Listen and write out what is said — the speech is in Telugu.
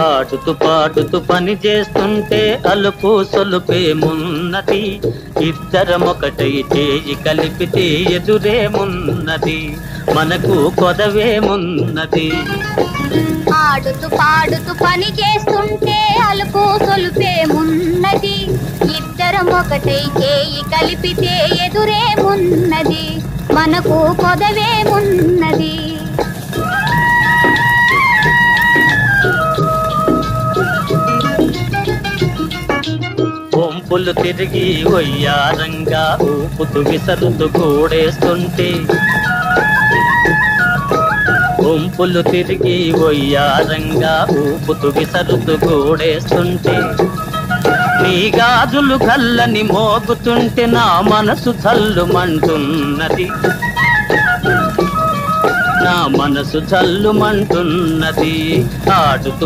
ఆడుతూ పాడుతూ పని చేస్తుంటే అలుపు సొలుపేమున్నది, ఇద్దరమొకటై చేయి కలిపితే ఎదురేమున్నది, మనకు కొదవేమున్నది. ఆడుతూ పాడుతూ పని చేస్తుంటే అలుపు సొలుపేమున్నది, ఇద్దరమొకటై చేయి కలిపితే ఎదురేమున్నది, మనకు కొదవేమున్నది. వంపులు తిరిగి వయ్యారంగా ఊపుతూ విసరుతూ కూడేస్తుంటే, వంపులు తిరిగి వయ్యారంగా ఊపుతూ విసరుతూ కూడేస్తుంటే, నీ గాజులు కల్లని మోగుతుంటే నా మనసు జల్లుమంటున్నది, నా మనసు జల్లుమంటున్నది. ఆడుతూ